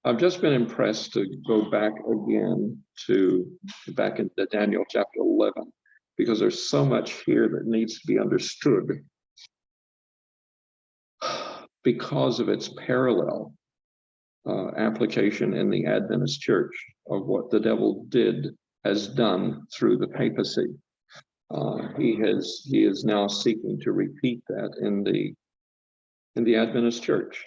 I've just been impressed to go back again back into Daniel chapter 11, because there's so much here that needs to be understood because of its parallel application in the Adventist church of what the devil has done through the papacy. He is now seeking to repeat that in the Adventist church.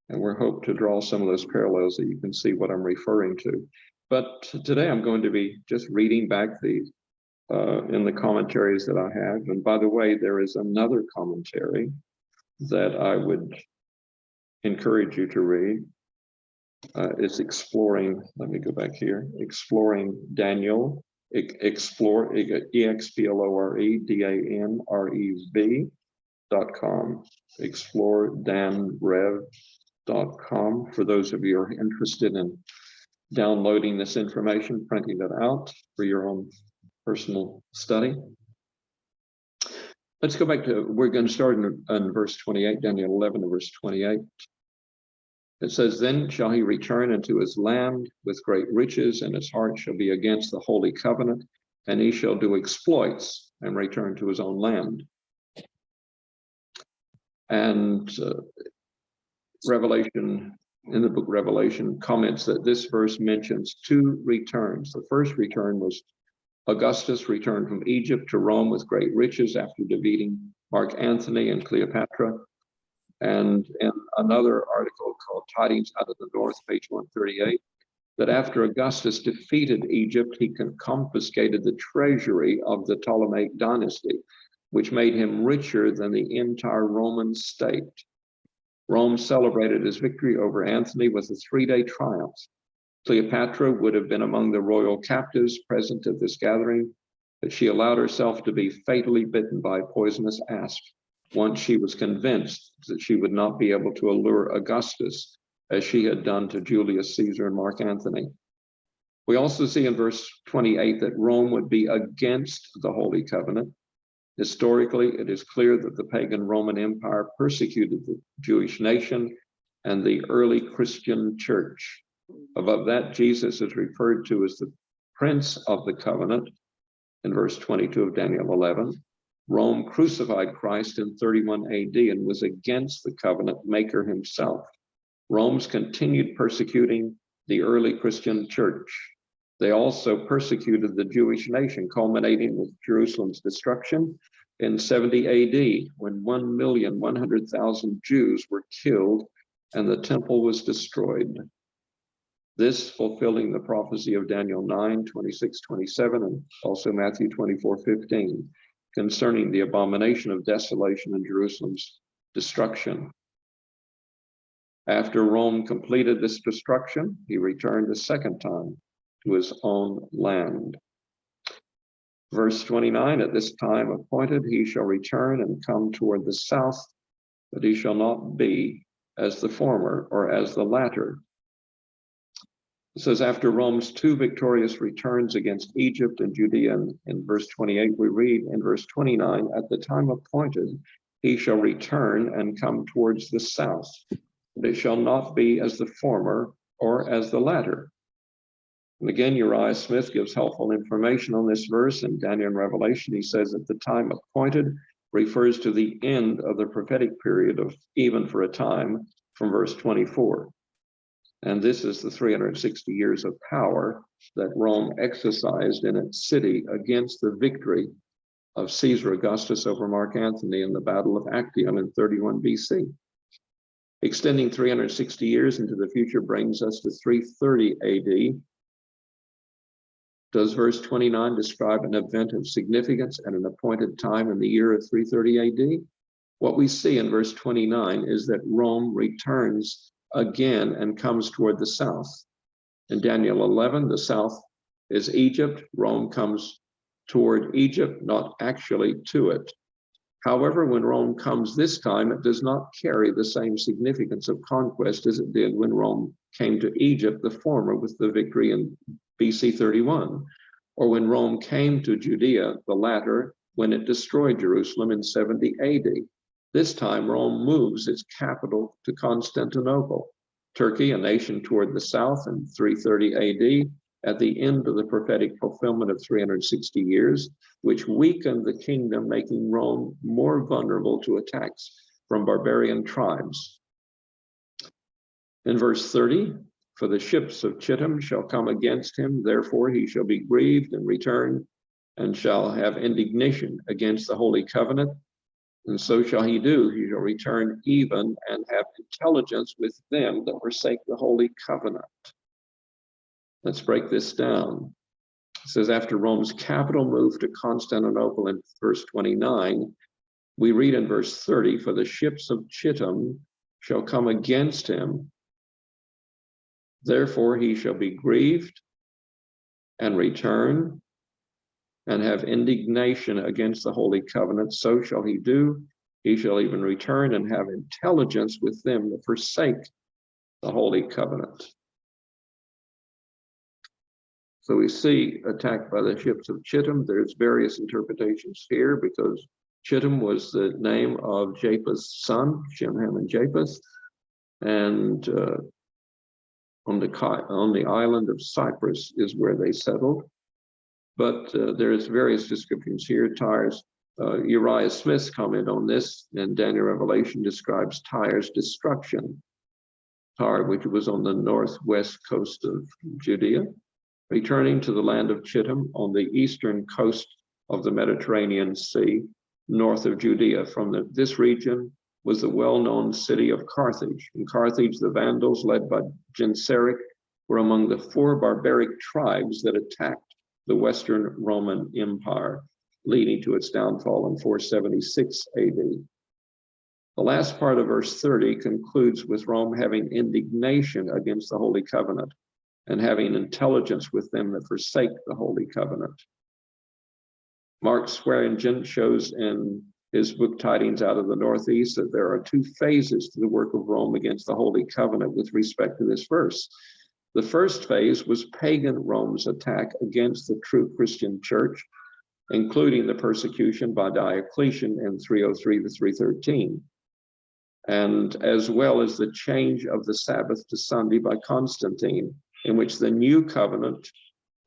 And we're hoping to draw some of those parallels that you can see what I'm referring to. But today I'm going to be just reading back in the commentaries that I have. And by the way, there is another commentary that I would encourage you to read. It's exploring, let me go back here, exploring Daniel, explore, EXPLOREDANREV.com, exploredanrev.com, for those of you who are interested in downloading this information, printing it out for your own personal study. Let's go back to, we're going to start in verse 28, Daniel 11 verse 28. It says, then shall he return into his land with great riches, and his heart shall be against the holy covenant, and he shall do exploits and return to his own land. And Revelation, in the book Revelation, comments that this verse mentions two returns. The first return was Augustus returned from Egypt to Rome with great riches after defeating Mark Antony and Cleopatra. And in another article called Tidings Out of the North, page 138, that after Augustus defeated Egypt, he confiscated the treasury of the Ptolemaic dynasty, which made him richer than the entire Roman state. Rome celebrated his victory over Antony with a 3-day triumph. Cleopatra would have been among the royal captives present at this gathering, but she allowed herself to be fatally bitten by a poisonous asp once she was convinced that she would not be able to allure Augustus as she had done to Julius Caesar and Mark Antony. We also see in verse 28 that Rome would be against the Holy Covenant. Historically, it is clear that the pagan Roman Empire persecuted the Jewish nation and the early Christian church. Above that, Jesus is referred to as the Prince of the Covenant in verse 22 of Daniel 11. Rome crucified Christ in 31 AD and was against the covenant maker himself. Rome's continued persecuting the early Christian church. They also persecuted the Jewish nation, culminating with Jerusalem's destruction in 70 AD, when 1,100,000 Jews were killed and the temple was destroyed. This fulfilling the prophecy of Daniel 9, 26, 27, and also Matthew 24, 15. Concerning the abomination of desolation in Jerusalem's destruction. After Rome completed this destruction, he returned a second time to his own land. Verse 29, at this time appointed, he shall return and come toward the south, but he shall not be as the former or as the latter. It says, after Rome's 2 victorious returns against Egypt and Judea, in verse 28, we read in verse 29, at the time appointed, he shall return and come towards the south, but it shall not be as the former or as the latter. And again, Uriah Smith gives helpful information on this verse in Daniel and Revelation. He says at the time appointed refers to the end of the prophetic period of even for a time from verse 24. And this is the 360 years of power that Rome exercised in its city against the victory of Caesar Augustus over Mark Antony in the Battle of Actium in 31 BC. Extending 360 years into the future brings us to 330 AD. Does verse 29 describe an event of significance at an appointed time in the year of 330 AD? What we see in verse 29 is that Rome returns again and comes toward the south. In Daniel 11, the south is Egypt. Rome comes toward Egypt, not actually to it. However, when Rome comes this time, it does not carry the same significance of conquest as it did when Rome came to Egypt, the former with the victory in BC 31, or when Rome came to Judea, the latter, when it destroyed Jerusalem in 70 AD. This time, Rome moves its capital to Constantinople. Turkey, a nation toward the south, in 330 AD, at the end of the prophetic fulfillment of 360 years, which weakened the kingdom, making Rome more vulnerable to attacks from barbarian tribes. In verse 30, for the ships of Chittim shall come against him, therefore he shall be grieved and return, and shall have indignation against the holy covenant. And so shall he do. He shall return even and have intelligence with them that forsake the holy covenant. Let's break this down. It says, after Rome's capital moved to Constantinople in verse 29, we read in verse 30, for the ships of Chittim shall come against him, therefore he shall be grieved and return and have indignation against the holy covenant. So shall he do. He shall even return and have intelligence with them that forsake the holy covenant. So we see attacked by the ships of Chittim. There's various interpretations here because Chittim was the name of Japheth's son, Shem, Ham, and Japheth. And on the island of Cyprus is where they settled. But there's various descriptions here. Tyre's, Uriah Smith's comment on this in Daniel Revelation describes Tyre's destruction. Tyre, which was on the northwest coast of Judea, returning to the land of Chittim on the eastern coast of the Mediterranean Sea, north of Judea. From this region was the well-known city of Carthage. In Carthage, the Vandals, led by Genseric, were among the 4 barbaric tribes that attacked the Western Roman Empire, leading to its downfall in 476 AD. The last part of verse 30 concludes with Rome having indignation against the Holy Covenant and having intelligence with them that forsake the Holy Covenant. Mark Swearingen shows in his book Tidings Out of the Northeast that there are 2 phases to the work of Rome against the Holy Covenant with respect to this verse. The first phase was pagan Rome's attack against the true Christian church, including the persecution by Diocletian in 303 to 313, and as well as the change of the Sabbath to Sunday by Constantine, in which the new covenant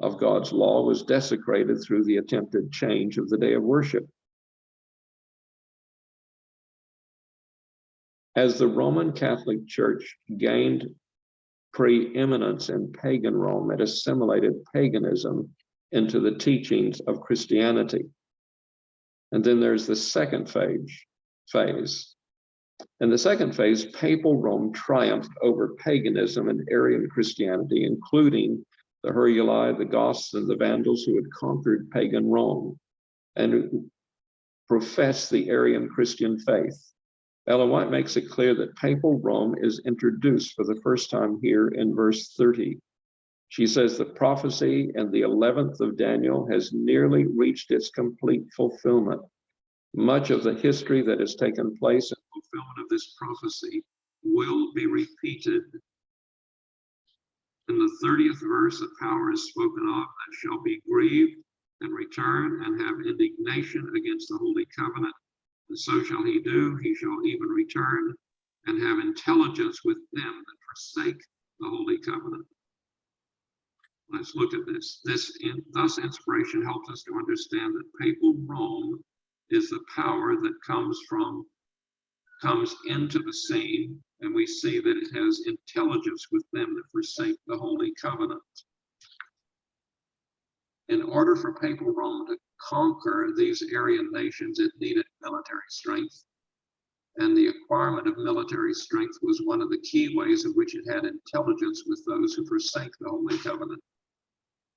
of God's law was desecrated through the attempted change of the day of worship. As the Roman Catholic Church gained preeminence in pagan Rome, it assimilated paganism into the teachings of Christianity. And then there's the second phase. In the second phase, papal Rome triumphed over paganism and Arian Christianity, including the Heruli, the Goths, and the Vandals who had conquered pagan Rome and who professed the Arian Christian faith. Ellen White makes it clear that papal Rome is introduced for the first time here in verse 30. She says the prophecy in the 11th of Daniel has nearly reached its complete fulfillment. Much of the history that has taken place in fulfillment of this prophecy will be repeated. In the 30th verse, a power is spoken of that shall be grieved and return and have indignation against the Holy Covenant. And so shall he do, he shall even return and have intelligence with them that forsake the Holy Covenant. Let's look at this. Thus inspiration helps us to understand that papal Rome is the power that comes into the scene, and we see that it has intelligence with them that forsake the Holy Covenant. In order for papal Rome to conquer these Arian nations, it needed military strength. And the acquirement of military strength was one of the key ways in which it had intelligence with those who forsake the Holy Covenant.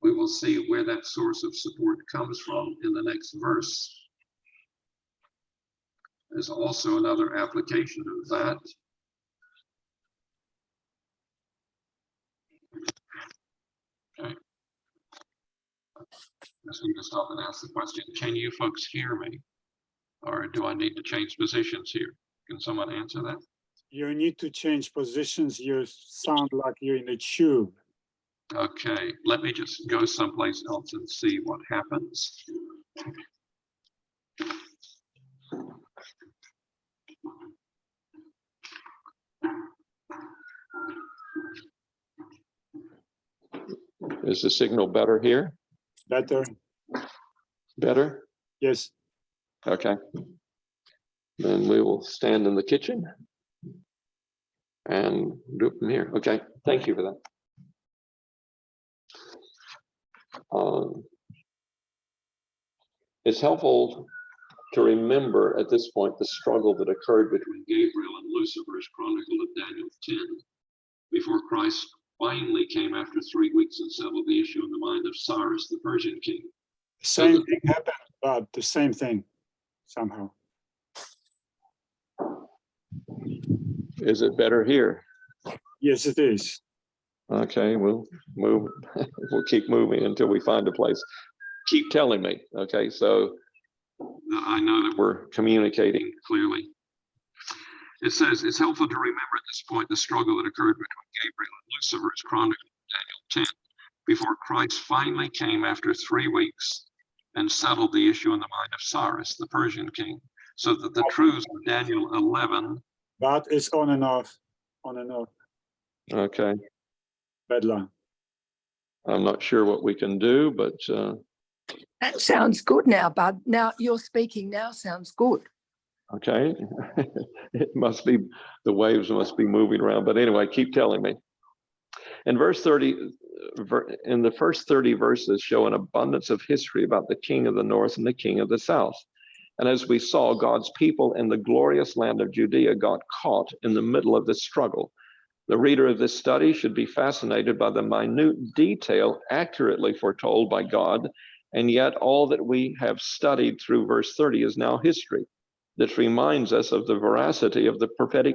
We will see where that source of support comes from in the next verse. There's also another application of that. Okay. I just need to stop and ask the question, can you folks hear me? Or do I need to change positions here? Can someone answer that? You need to change positions. You sound like you're in a tube. Okay, let me just go someplace else and see what happens. Is the signal better here? Better? Better? Yes. Okay. Then we will stand in the kitchen and do it from here. Okay, thank you for that. It's helpful to remember at this point the struggle that occurred between Gabriel and Lucifer as chronicled in Daniel 10, before Christ finally came after 3 weeks and settled the issue in the mind of Cyrus, the Persian king. The same thing happened, but the same thing somehow. Is it better here? Yes, it is. Okay, we'll move. We'll keep moving until we find a place. Keep telling me. Okay, so I know that we're communicating clearly. It says it's helpful to remember at this point the struggle that occurred between Gabriel and Lucifer as chronicled in Daniel 10, before Christ finally came after 3 weeks and settled the issue in the mind of Cyrus, the Persian king, so that the truths of Daniel 11. But it's on and off, on and off. Okay. Bad line. I'm not sure what we can do, but That sounds good now, Bud. Now you're speaking now sounds good. okay. It must be, the waves must be moving around. But anyway, keep telling me. In verse 30, in the first 30 verses show an abundance of history about the king of the north and the king of the south. And as we saw, God's people in the glorious land of Judea got caught in the middle of this struggle. The reader of this study should be fascinated by the minute detail accurately foretold by God, and yet all that we have studied through verse 30 is now history. This reminds us of the veracity of the prophetic